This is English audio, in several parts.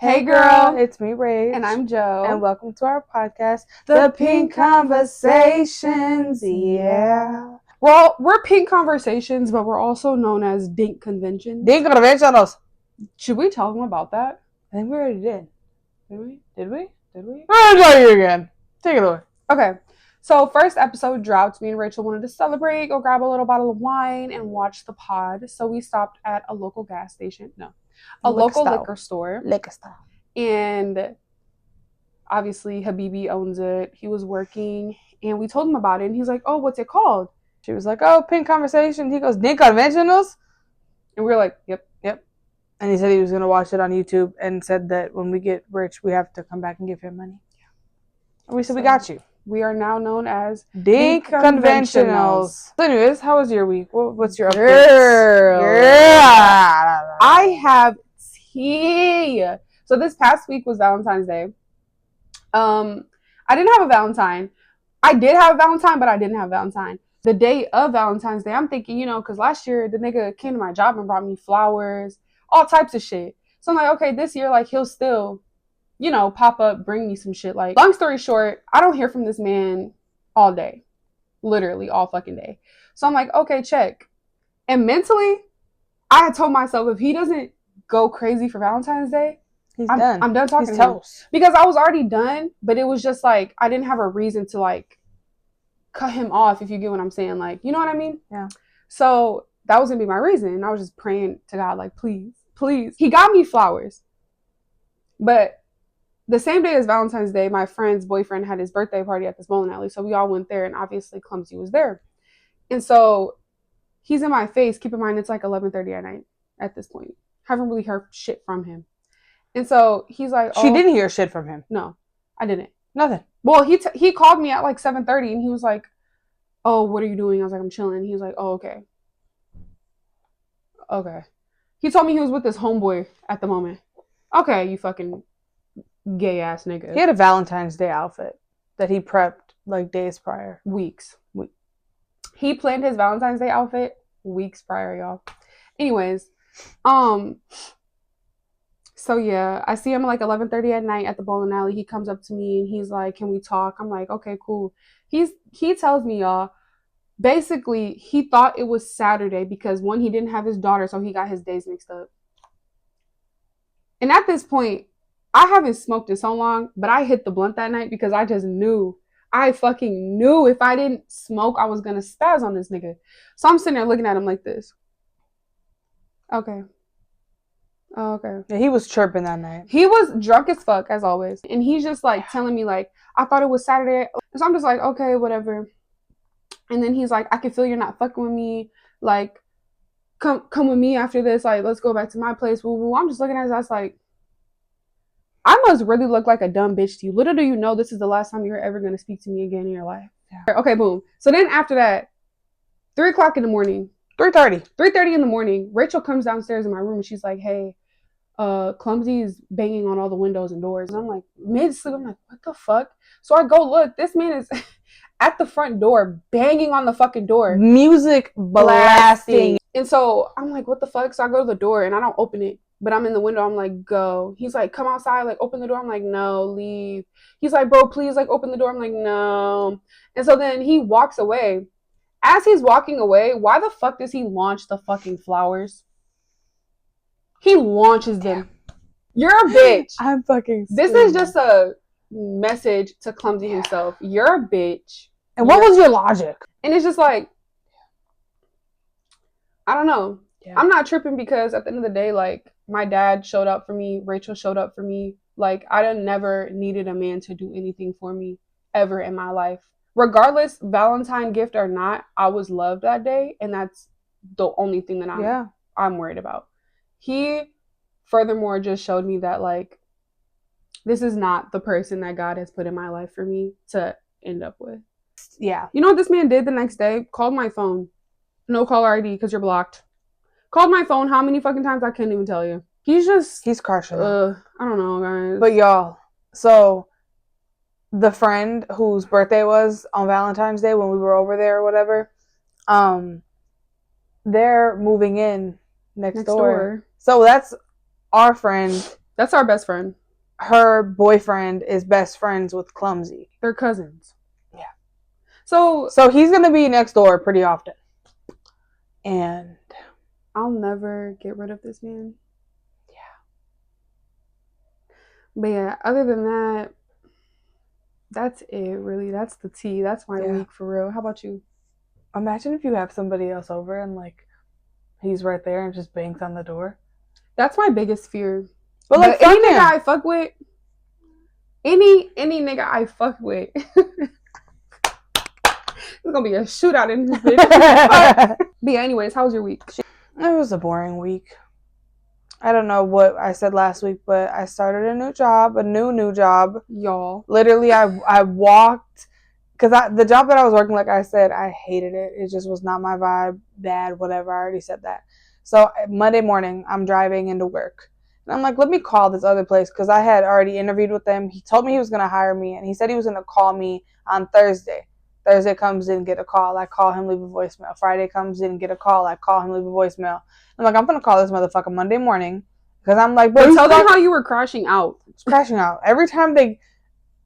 Hey girl, it's me, Rach. And I'm Joe. And welcome to our podcast, The Pinkconversations. Yeah. Well, we're Pinkconversations, but we're also known as Pinkconventions. Pinkconversations. Should we tell them about that? I think we already did. Did we? I'll tell you again. Take it away. Okay. So first episode dropped. Me and Rachel wanted to celebrate, go grab a little bottle of wine, and watch the pod. So we stopped at a local gas station. No. Local liquor store. Liquor store. And obviously Habibi owns it. He was working and we told him about it and he's like, oh, what's it called? She was like, oh, Pinkconversations. He goes, Pinkconventionals? And we were like, yep. And he said he was going to watch it on YouTube and said that when we get rich, we have to come back and give him money. And we said, we got you. We are now known as Pinkconventionals. So anyways, how was your week? What's your updates? Girl. I have tea. So this past week was Valentine's Day. I didn't have a Valentine. I did have a Valentine, but I didn't have a Valentine. The day of Valentine's Day, I'm thinking, because last year the nigga came to my job and brought me flowers, all types of shit. So I'm like, okay, this year, like, he'll still, pop up, bring me some shit. Like, long story short, I don't hear from this man all day. Literally all fucking day. So I'm like, okay, check. And mentally, I had told myself, if he doesn't go crazy for Valentine's Day, I'm done talking to him. Because I was already done, but it was just like, I didn't have a reason to, like, cut him off, if you get what I'm saying. Like, you know what I mean? Yeah. So that was going to be my reason. I was just praying to God, like, please. He got me flowers. But the same day as Valentine's Day, my friend's boyfriend had his birthday party at this bowling alley. So we all went there, and obviously Clumsy was there. And so he's in my face. Keep in mind, it's like 11:30 at night at this point. Haven't really heard shit from him. And so he's like, oh. She didn't hear shit from him. No, I didn't. Nothing. Well, he called me at like 7:30 and he was like, oh, what are you doing? I was like, I'm chilling. He was like, oh, okay. He told me he was with his homeboy at the moment. Okay, you fucking gay ass nigga. He had a Valentine's Day outfit that he prepped like days prior. Weeks. He planned his Valentine's Day outfit weeks prior, y'all. Anyways, so yeah, I see him like 11:30 at night at the bowling alley. He comes up to me and he's like, can we talk? I'm like, okay, cool. He tells me, y'all, basically he thought it was Saturday because one, he didn't have his daughter, so he got his days mixed up. And at this point, I haven't smoked in so long, but I hit the blunt that night because I just knew. I fucking knew if I didn't smoke, I was going to spaz on this nigga. So I'm sitting there looking at him like this. Okay. Oh, okay. Yeah, he was chirping that night. He was drunk as fuck, as always. And he's just like telling me like, I thought it was Saturday. So I'm just like, okay, whatever. And then he's like, I can feel you're not fucking with me. Like, come with me after this. Like, let's go back to my place. Woo. I'm just looking at his ass like, I must really look like a dumb bitch to you. Little do you know this is the last time you're ever going to speak to me again in your life. Yeah. Okay, boom. So then after that, 3 o'clock in the morning. 3:30 in the morning, Rachel comes downstairs in my room and she's like, hey, Clumsy is banging on all the windows and doors. And I'm like, mid-sleep, I'm like, what the fuck? So I go look, this man is at the front door, banging on the fucking door. Music blasting. And so I'm like, what the fuck? So I go to the door and I don't open it, but I'm in the window. I'm like, go. He's like, come outside, like, open the door. I'm like, no, leave. He's like, bro, please, like, open the door. I'm like, no. And so then he walks away. As he's walking away, why the fuck does he launch the fucking flowers? He launches them. You're a bitch. I'm fucking This is just a message to Clumsy himself. You're a bitch. And what was your logic? And it's just like, I don't know. Yeah. I'm not tripping because at the end of the day, like, my dad showed up for me. Rachel showed up for me. Like, I never needed a man to do anything for me ever in my life. Regardless, Valentine gift or not, I was loved that day. And that's the only thing that I'm worried about. He, furthermore, just showed me that, like, this is not the person that God has put in my life for me to end up with. Yeah. You know what this man did the next day? Called my phone. No caller ID because you're blocked. Called my phone how many fucking times I can't even tell you. He's crushing. I don't know, guys. But y'all, so the friend whose birthday was on Valentine's Day when we were over there or whatever, they're moving in next door. So that's our friend That's our best friend. Her boyfriend is best friends with Clumsy. They're cousins. Yeah. So he's gonna be next door pretty often. And I'll never get rid of this man. yeah. But yeah, other than that, that's it really. That's the tea. That's my week for real. How about you? Imagine if you have somebody else over and like he's right there and just bangs on the door. That's my biggest fear. But like any nigga I fuck with, any nigga I fuck with, there's gonna be a shootout in this bitch. But yeah, anyways, how was your week? It was a boring week. I don't know what I said last week, but I started a new job, a new job. Y'all. Literally, I walked, because the job that I was working, like I said, I hated it. It just was not my vibe, bad, whatever. I already said that. So Monday morning, I'm driving into work. And I'm like, let me call this other place, because I had already interviewed with them. He told me he was going to hire me, and he said he was going to call me on Thursday. Thursday comes in, get a call. I call him, leave a voicemail. Friday comes in, get a call. I call him, leave a voicemail. I'm like, I'm going to call this motherfucker Monday morning, because I'm like, but tell them how you were crashing out. It's crashing out. Every time they...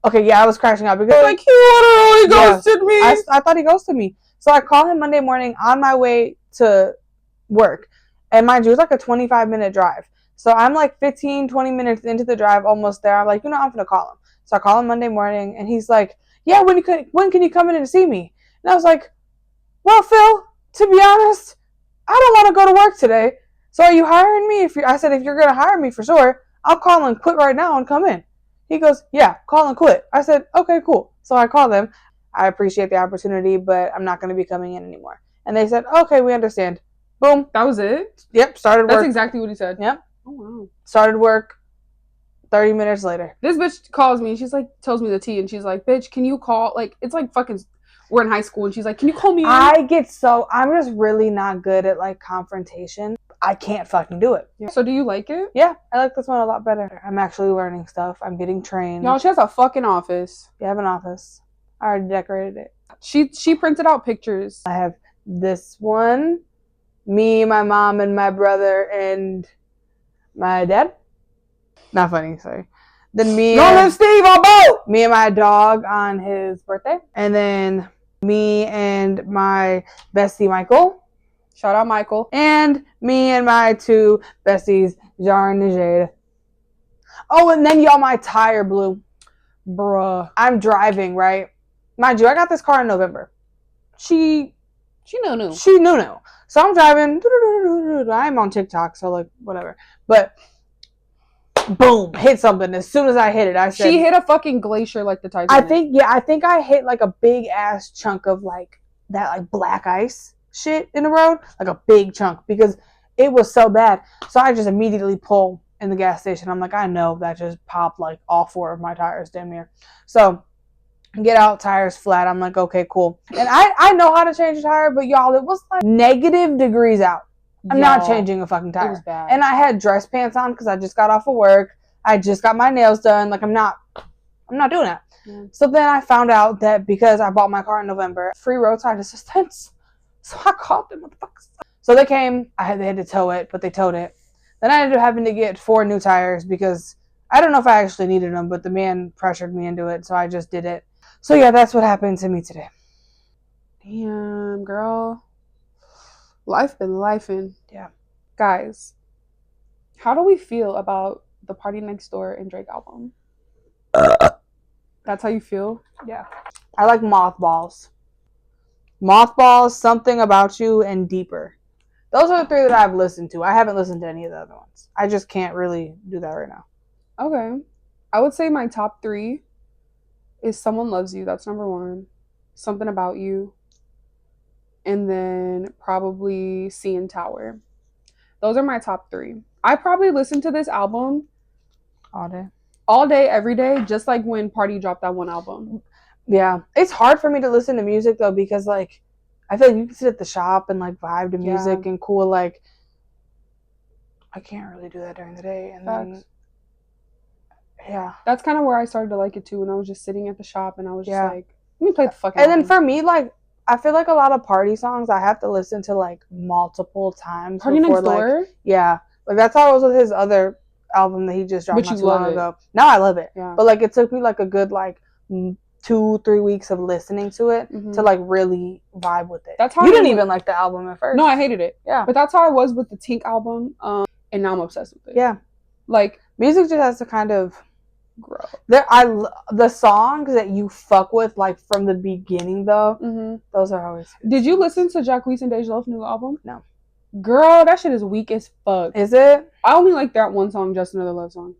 Okay, yeah, I was crashing out because like, he literally ghosted me. I thought he ghosted me. So I call him Monday morning on my way to work. And mind you, it was like a 25-minute drive. So I'm like 15, 20 minutes into the drive, almost there. I'm like, I'm going to call him. So I call him Monday morning, and he's like, yeah, when can you come in and see me? And I was like, well, Phil, to be honest, I don't want to go to work today. So are you hiring me? I said, if you're going to hire me for sure, I'll call and quit right now and come in. He goes, yeah, call and quit. I said, okay, cool. So I called them. I appreciate the opportunity, but I'm not going to be coming in anymore. And they said, okay, we understand. Boom. That was it? Yep, started work. That's exactly what he said. Yep. Oh, wow. Started work 30 minutes later. This bitch calls me. She's like, tells me the tea, and she's like, bitch, can you call? Like, it's like fucking, we're in high school, and she's like, can you call me in? I'm just really not good at like confrontation. I can't fucking do it. Yeah. So do you like it? Yeah, I like this one a lot better. I'm actually learning stuff. I'm getting trained. Y'all, she has a fucking office. We have an office. I already decorated it. She printed out pictures. I have this one, me, my mom, and my brother, and my dad. Not funny, sorry. Then me and Steve on boat! Me and my dog on his birthday. And then me and my bestie, Michael. Shout out Michael. And me and my two besties, Jar and Jade. Oh, and then y'all, my tire blew. Bruh. I'm driving, right? Mind you, I got this car in November. She knew. So I'm driving. I'm on TikTok, so like, whatever. But, boom, hit something. As soon as I hit it, I said... She hit a fucking glacier like the Titanic. I think I hit like a big ass chunk of like, that like black ice shit in the road, like a big chunk, because it was so bad. So I just immediately pull in the gas station. I'm like, I know that just popped like all four of my tires damn near. So get out, tires flat. I'm like, okay, cool. And I know how to change a tire, but y'all, it was like negative degrees out. I'm not changing a fucking tire. It was bad. And I had dress pants on because I just got off of work. I just got my nails done. Like, I'm not doing that. Yeah. So then I found out that because I bought my car in November, free roadside assistance. So I called them, motherfuckers. So they came. They had to tow it, but they towed it. Then I ended up having to get 4 new tires because I don't know if I actually needed them, but the man pressured me into it, so I just did it. So yeah, that's what happened to me today. Damn, girl. Life been lifing. Yeah. Guys, how do we feel about the Party Next Door and Drake album? That's how you feel? Yeah. I like Mothballs. Mothballs, Something About You, and Deeper. Those are the 3 that I've listened to. I haven't listened to any of the other ones. I just can't really do that right now. Okay. I would say my top 3 is Someone Loves You. That's number 1. Something About You. And then probably CN Tower. Those are my top 3. I probably listened to this album all day, every day, just like when Party dropped that one album. Yeah. It's hard for me to listen to music, though, because, like, I feel like you can sit at the shop and, like, vibe to music and cool, like, I can't really do that during the day. And then, yeah. That's kind of where I started to like it, too, when I was just sitting at the shop and I was just like, let me play the fucking album. Then for me, like, I feel like a lot of party songs I have to listen to, like, multiple times. Party Next Door? Yeah. Like, that's how it was with his other album that he just dropped But not you too love long it. ago. Now I love it. Yeah. But like it took me like a good like 2-3 weeks of listening to it to like really vibe with it. That's how you didn't even like the album at first. No, I hated it. Yeah. But that's how I was with the Tink album. And now I'm obsessed with it. Yeah. Like music just has to kind of grow. The songs that you fuck with like from the beginning though, those are always. Did you listen to Jacquees and Dej Loaf's new album? No. Girl, that shit is weak as fuck. Is it? I only like that one song, Just Another Love Song.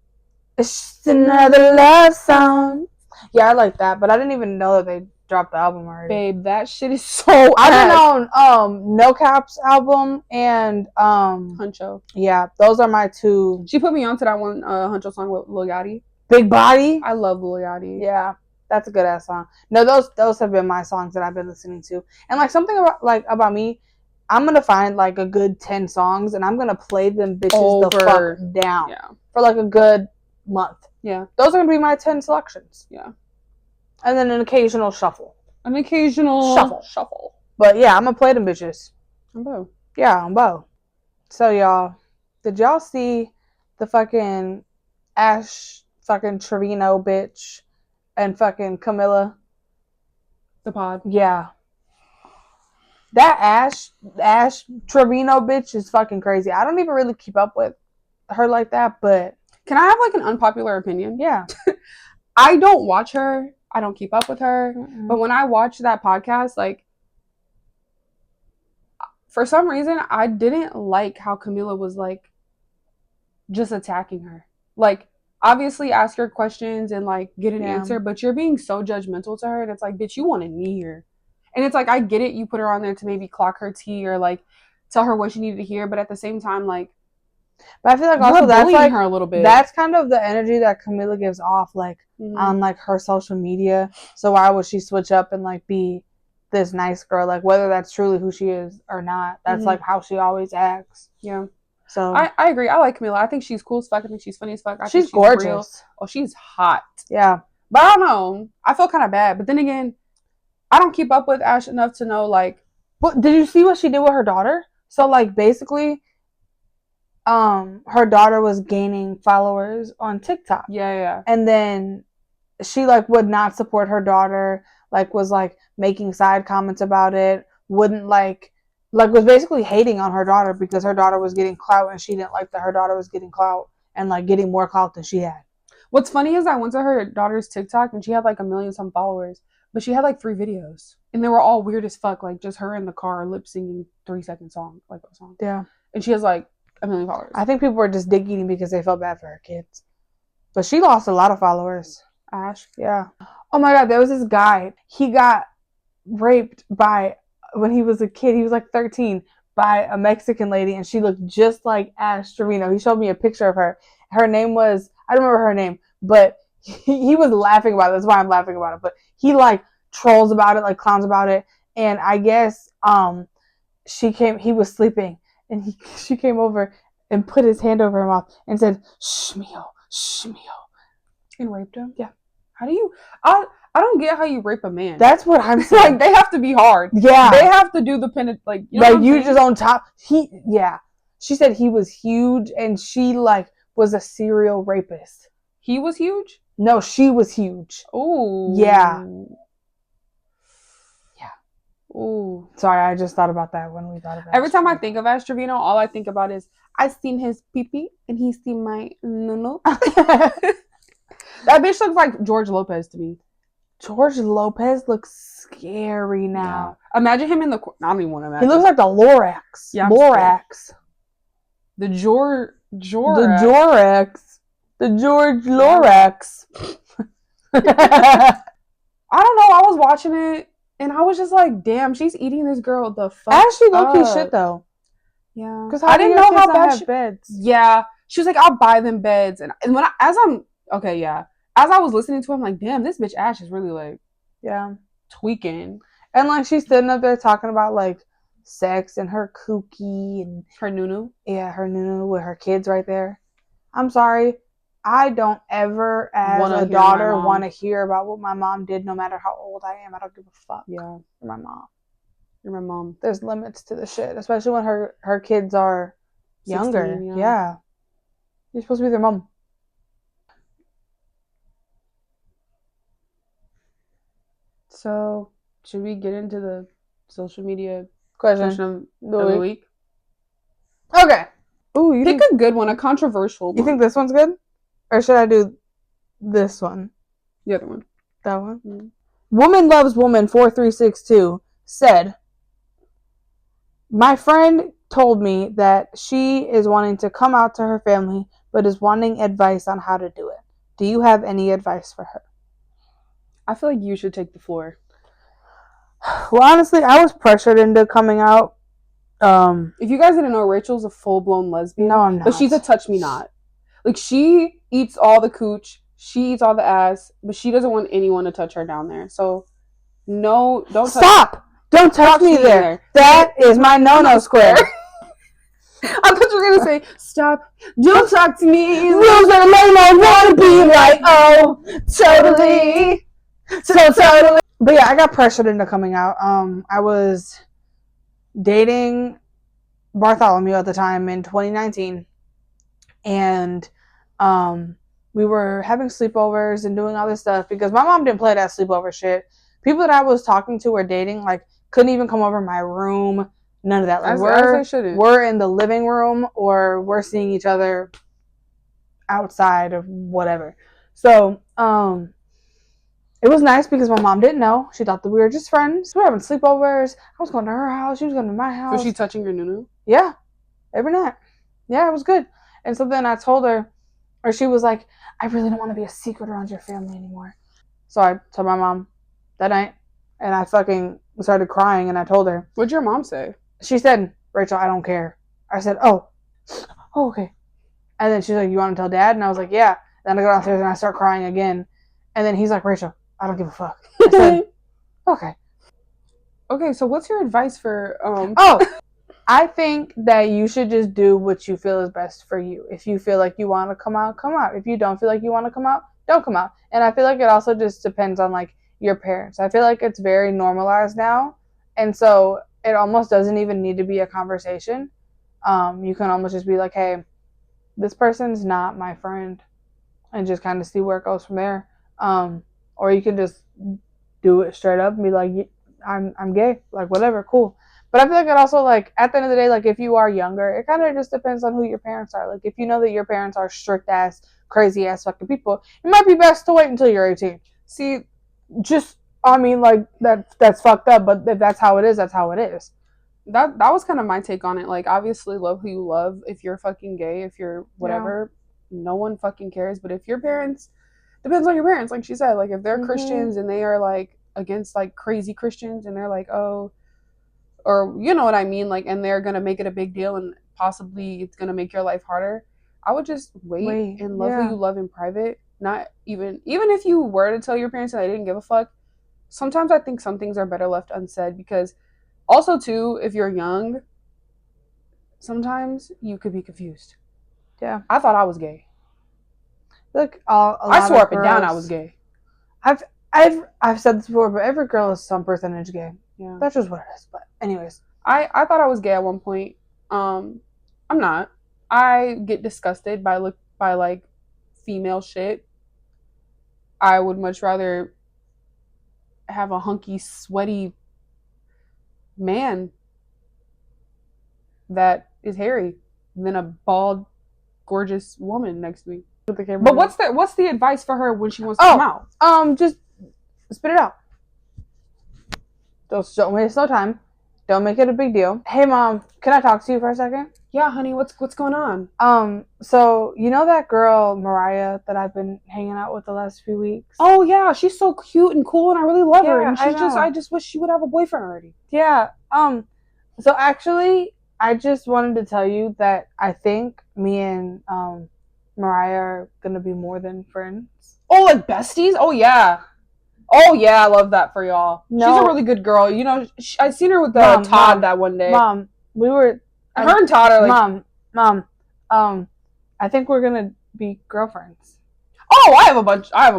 It's just another love song. Yeah, I like that, but I didn't even know that they dropped the album already. Babe, that shit is so I've been on No Cap's album and Huncho. Yeah, those are my two. She put me onto that one Huncho song with Lil Yachty. Big Body. I love Lil Yachty. Yeah, that's a good ass song. No, those have been my songs that I've been listening to. And like something about me, I'm gonna find like a good 10 songs and I'm gonna play them bitches the fuck down. Yeah. For like a good month. Yeah. Those are gonna be my 10 selections. Yeah. And then an occasional shuffle. Shuffle. But yeah, I'm gonna play them bitches. I'm Bo. Yeah, I'm Bo. So y'all, did y'all see the fucking Ash fucking Trevino bitch and fucking Camilla? The pod. Yeah. That Ash Trevino bitch is fucking crazy. I don't even really keep up with her like that, but can I have like an unpopular opinion? Yeah. I don't watch her. I don't keep up with her. Mm-mm. But when I watch that podcast, like, for some reason, I didn't like how Camila was, like, just attacking her. Like, obviously ask her questions and, like, get an answer, but you're being so judgmental to her, and it's like, bitch, you wanted me here. And it's like, I get it, you put her on there to maybe clock her tea or, like, tell her what she needed to hear, but at the same time, like, but I feel like also that's like her a little bit. That's kind of the energy that Camila gives off, like on like her social media. So why would she switch up and like be this nice girl? Like whether that's truly who she is or not, that's like how she always acts. Yeah. So I agree. I like Camila. I think she's cool as fuck. I think she's funny as fuck. I think she's gorgeous. Real. Oh, she's hot. Yeah. But I don't know. I feel kind of bad. But then again, I don't keep up with Ash enough to know like. But did you see what she did with her daughter? So like basically. Her daughter was gaining followers on TikTok. Yeah. And then she like would not support her daughter, like was like making side comments about it, wouldn't like was basically hating on her daughter because her daughter was getting clout and she didn't like that her daughter was getting clout and like getting more clout than she had. What's funny is I went to her daughter's TikTok and she had like 1 million some followers, but she had like 3 videos and they were all weird as fuck, like just her in the car lip singing 3-second song, like a song. Yeah. And she has like 1 million followers. I think people were just dick eating because they felt bad for her kids. But she lost a lot of followers. Ash? Yeah. Oh my god, there was this guy. He got raped by, when he was a kid, he was like 13, by a Mexican lady, and she looked just like Ash Trevino. He showed me a picture of her. Her name was, I don't remember her name, but he was laughing about it. That's why I'm laughing about it. But he like trolls about it, like clowns about it. And I guess he was sleeping. And she came over and put his hand over her mouth and said, "Shh, mio, shh, mio," and raped him. Yeah. How do you? I don't get how you rape a man. That's what I'm saying. Like they have to be hard. Yeah. They have to do the like. You know like you just on top. She said he was huge, and she like was a serial rapist. He was huge? No, she was huge. Ooh. Yeah. Ooh. Sorry, I just thought about that when we thought about it. Every time I think of Ash Trevino, all I think about is I've seen his pee-pee and he's seen my no. That bitch looks like George Lopez to me. George Lopez looks scary now. Yeah. Imagine him in the... I don't even want to imagine. He looks like the Lorax. Yeah, Lorax. The George Lorax. I don't know. I was watching it. And I was just like, damn, she's eating this girl the fuck Ashley low-key shit, though. Yeah. Because I didn't know how bad beds. Yeah. She was like, I'll buy them beds. And when as I was listening to him, like, damn, this bitch Ash is really, like, tweaking. And, like, she's sitting up there talking about, like, sex and her kooky and... her nunu. Yeah, her nunu with her kids right there. I'm sorry. I don't ever, as a daughter, want to hear about what my mom did, no matter how old I am. I don't give a fuck. Yeah. You're my mom. You're my mom. There's limits to the shit, especially when her kids are 16, younger. Yeah. You're supposed to be their mom. So, should we get into the social media Question of the week? Okay. Ooh, you Pick think a good one, a controversial one. you think this one's good? Or should I do this one? The other one. That one? Mm-hmm. Woman Loves Woman 4362 said, my friend told me that she is wanting to come out to her family, but is wanting advice on how to do it. Do you have any advice for her? I feel like you should take the floor. Well, honestly, I was pressured into coming out. If you guys didn't know, Rachel's a full-blown lesbian. No, I'm not. But she's a touch me not. Like, she eats all the cooch, she eats all the ass, but she doesn't want anyone to touch her down there. So, no, don't stop! Don't touch me there. That is my no-no square. I thought you were gonna say, stop, don't talk to me. Rules are lame, I wanna be like, oh, totally. So totally. But yeah, I got pressured into coming out. I was dating Bartholomew at the time in 2019, and we were having sleepovers and doing all this stuff because my mom didn't play that sleepover shit. People that I was talking to or dating, like, couldn't even come over my room. None of that. Like, we're in the living room or we're seeing each other outside of whatever. So, it was nice because my mom didn't know. She thought that we were just friends. We were having sleepovers. I was going to her house. She was going to my house. Was she touching your nunu? Yeah. Every night. Yeah, it was good. And so then I told her, or she was like, I really don't want to be a secret around your family anymore. So I told my mom that night, and I fucking started crying, and I told her. What'd your mom say? She said, Rachel, I don't care. I said, oh, okay. And then she's like, you want to tell Dad? And I was like, yeah. Then I go downstairs and I start crying again. And then he's like, Rachel, I don't give a fuck. I said, okay. Okay, so what's your advice for... I think that you should just do what you feel is best for you. If you feel like you want to come out, come out. If you don't feel like you want to come out, don't come out. And I feel like it also just depends on, like, your parents. I feel like it's very normalized now. And so it almost doesn't even need to be a conversation. You can almost just be like, hey, this person's not my friend. And just kind of see where it goes from there. Or you can just do it straight up and be like, I'm gay. Like, whatever, cool. But I feel like it also, like, at the end of the day, like, if you are younger, it kind of just depends on who your parents are. Like, if you know that your parents are strict-ass, crazy-ass fucking people, it might be best to wait until you're 18. See, just, I mean, like, that's fucked up, but if that's how it is, that's how it is. That was kind of my take on it. Like, obviously, love who you love. If you're fucking gay, if you're whatever, no one fucking cares. But if your parents, depends on your parents, like she said. Like, if they're Christians and they are, like, against, like, crazy Christians and they're like, oh... or you know what I mean, like, and they're gonna make it a big deal and possibly it's gonna make your life harder, I would just wait and love who you love in private. Not even if you were to tell your parents and they didn't give a fuck, sometimes I think some things are better left unsaid, because also too, if you're young, sometimes you could be confused. Yeah, I thought I was gay. Look, I swore up and down I was gay. I've said this before, but every girl is some percentage gay. Yeah, that's just what it is. But anyways, I thought I was gay at one point. I'm not. I get disgusted by like female shit. I would much rather have a hunky, sweaty man that is hairy than a bald, gorgeous woman next to me. But what's the advice for her when she wants to come out? Just spit it out. Don't waste no time. Don't make it a big deal. Hey, Mom, can I talk to you for a second? Yeah, honey, what's going on? So you know that girl Mariah that I've been hanging out with the last few weeks? Oh yeah, she's so cute and cool, and I really love her. And I just wish she would have a boyfriend already. Yeah. So actually, I just wanted to tell you that I think me and Mariah are gonna be more than friends. Oh, like besties? Oh yeah. Oh yeah, I love that for y'all. No. She's a really good girl. You know, I seen her with Todd that one day. Mom, we were. Her and Todd are like. Mom. I think we're gonna be girlfriends. Oh, I have a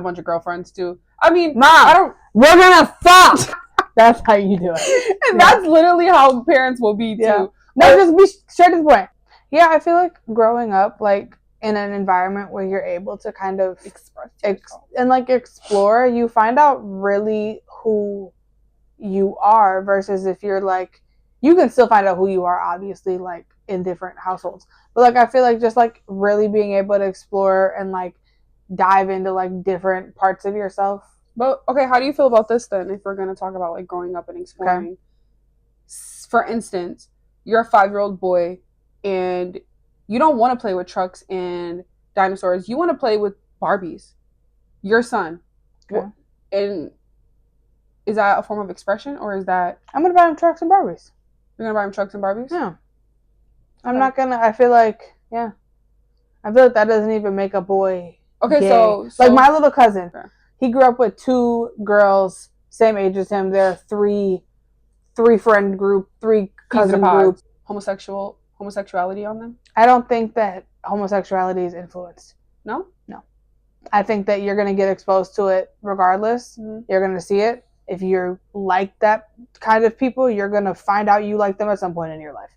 bunch of girlfriends too. I mean, Mom, we're gonna fuck. That's how you do it. And that's literally how parents will be too. Yeah. No, just be straight to the point. Yeah, I feel like growing up, like, in an environment where you're able to kind of Express and like explore, you find out really who you are, versus if you're like, you can still find out who you are, obviously, like in different households, but like I feel like just like really being able to explore and like dive into like different parts of yourself. But okay, how do you feel about this then? If we're gonna talk about like growing up and exploring, Okay. For instance, you're a 5-year-old boy and you don't want to play with trucks and dinosaurs. You want to play with Barbies. Your son. Okay. And is that a form of expression, or is that I'm gonna buy him trucks and Barbies. you're gonna buy him trucks and Barbies? Yeah. I'm not gonna. I feel like that doesn't even make a boy Okay, gay. so like my little cousin, okay. He grew up with 2 girls same age as him. They're three friend group, 3 cousin group. Homosexuality on them? I don't think that homosexuality is influenced. No? No. I think that you're gonna get exposed to it regardless. Mm-hmm. You're gonna see it. If you're like that kind of people, you're gonna find out you like them at some point in your life.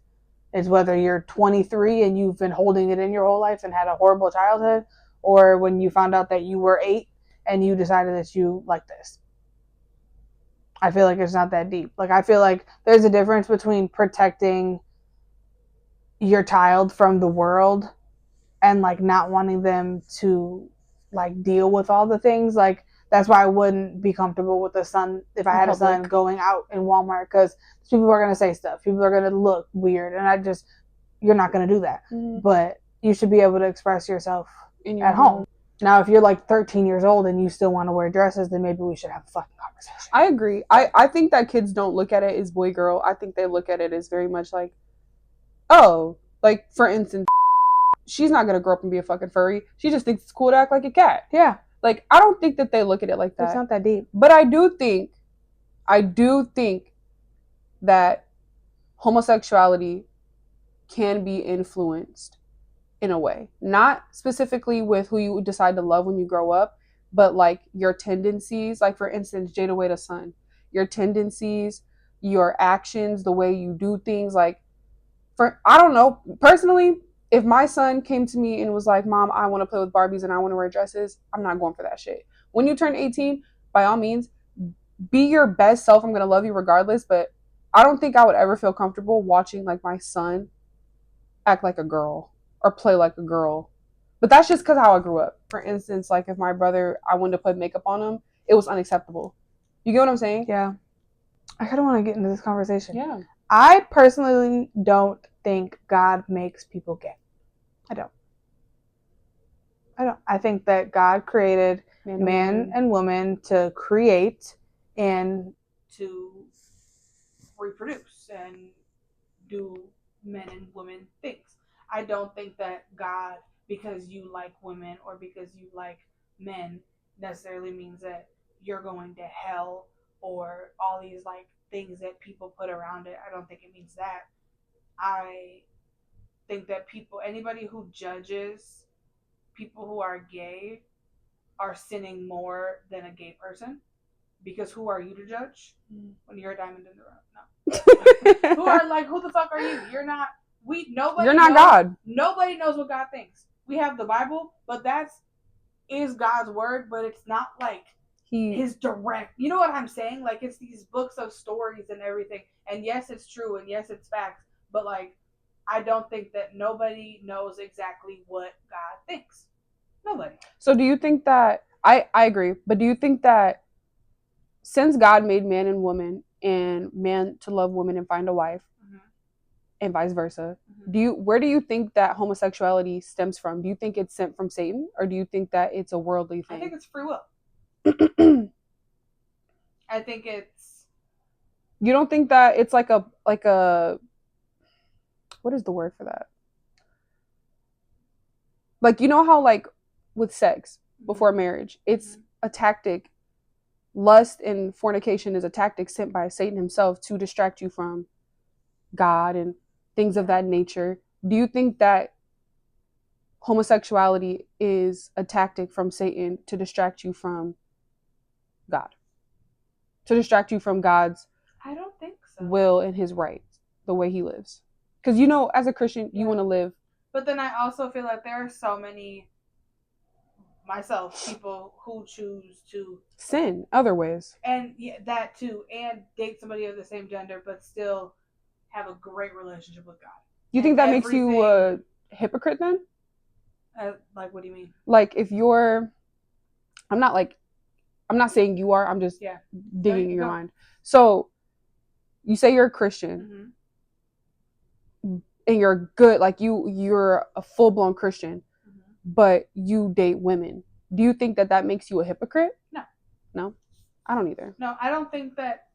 It's whether you're 23 and you've been holding it in your whole life and had a horrible childhood, or when you found out that you were 8 and you decided that you like this. I feel like it's not that deep. Like, I feel like there's a difference between protecting your child from the world and like not wanting them to like deal with all the things. Like, that's why I wouldn't be comfortable with a son if I had a son going out in Walmart, because people are gonna say stuff. People are gonna look weird, and you're not gonna do that. Mm-hmm. But you should be able to express yourself at home. Now, if you're like 13 years old and you still want to wear dresses, then maybe we should have a fucking conversation. I agree. I think that kids don't look at it as boy girl. I think they look at it as very much like, oh, like for instance, she's not gonna grow up and be a fucking furry. She just thinks it's cool to act like a cat. Yeah. Like, I don't think that they look at it like that. It's not that deep. But I do think that homosexuality can be influenced in a way. Not specifically with who you decide to love when you grow up, but like your tendencies. Like, for instance, Jada Waita's son. Your tendencies, your actions, the way you do things. Like, I don't know. Personally, if my son came to me and was like, Mom, I want to play with Barbies and I want to wear dresses, I'm not going for that shit. When you turn 18, by all means, be your best self. I'm going to love you regardless, but I don't think I would ever feel comfortable watching like my son act like a girl or play like a girl. But that's just because how I grew up. For instance, like if my brother, I wanted to put makeup on him, it was unacceptable. You get what I'm saying? Yeah. I kind of want to get into this conversation. Yeah. I personally don't think God makes people gay. I don't. I think that God created man and woman to create and to reproduce and do men and women things. I don't think that God, because you like women or because you like men, necessarily means that you're going to hell or all these like things that people put around it. I don't think it means that. I think that anybody who judges people who are gay are sinning more than a gay person, because who are you to judge when you're a diamond in the rough? No. Who the fuck are you? You're not. You're not God. Nobody knows what God thinks. We have the Bible, but is God's word, but it's not like his direct. You know what I'm saying? Like, it's these books of stories and everything. And yes, it's true, and yes, it's facts. But like, I don't think that nobody knows exactly what God thinks. Nobody. So do you think that, I agree, but do you think that since God made man and woman and man to love woman and find a wife, and vice versa, where do you think that homosexuality stems from? Do you think it's sent from Satan, or do you think that it's a worldly thing? I think it's free will. I think it's... You don't think that it's like a what is the word for that? Like, you know how like with sex before marriage, it's a tactic. Lust and fornication is a tactic sent by Satan himself to distract you from God and things of that nature. Do you think that homosexuality is a tactic from Satan to distract you from God? To distract you from God's I don't think so. will and his rights, the way he lives? Because, you know, as a Christian, you want to live But then I also feel like there are so many, myself, people who choose to sin other ways. And yeah, that too, and date somebody of the same gender, but still have a great relationship with God. You think that makes you a hypocrite then? Like, what do you mean? Like, if you're, I'm not saying you are. I'm just digging in your mind. So, you say you're a Christian, and you're good. Like you're a full blown Christian, but you date women. Do you think that makes you a hypocrite? No, I don't either. No, I don't think that.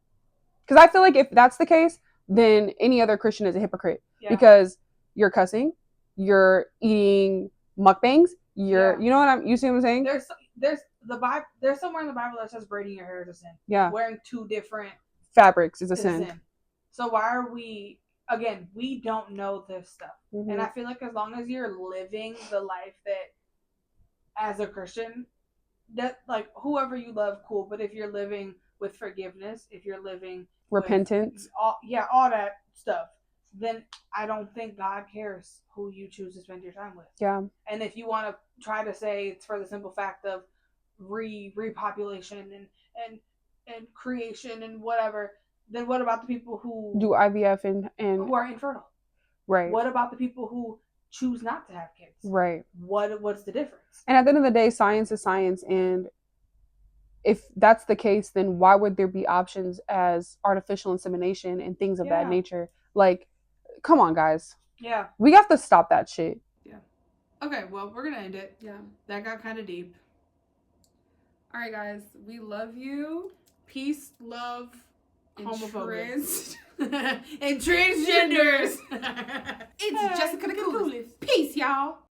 Because I feel like if that's the case, then any other Christian is a hypocrite because you're cussing, you're eating mukbangs, you know what you see what I'm saying? There's the Bible. There's somewhere in the Bible that says braiding your hair is a sin. Yeah. Wearing 2 different fabrics is a sin. So why are we? Again, we don't know this stuff, and I feel like as long as you're living the life that, as a Christian, that like whoever you love, cool. But if you're living with forgiveness, if you're living repentance, all that stuff, then I don't think God cares who you choose to spend your time with. Yeah. And if you want to try to say it's for the simple fact of repopulation and creation and whatever, then what about the people who do IVF and who are infertile? Right. What about the people who choose not to have kids? Right. What's the difference? And at the end of the day, science is science, and if that's the case, then why would there be options as artificial insemination and things of that nature? Like, come on, guys. Yeah. We have to stop that shit. Yeah. Okay, well, we're gonna end it. Yeah. That got kind of deep. All right, guys. We love you. Peace, love, homophobia. And transgenders. It's Jessica the Coolest. Peace, y'all.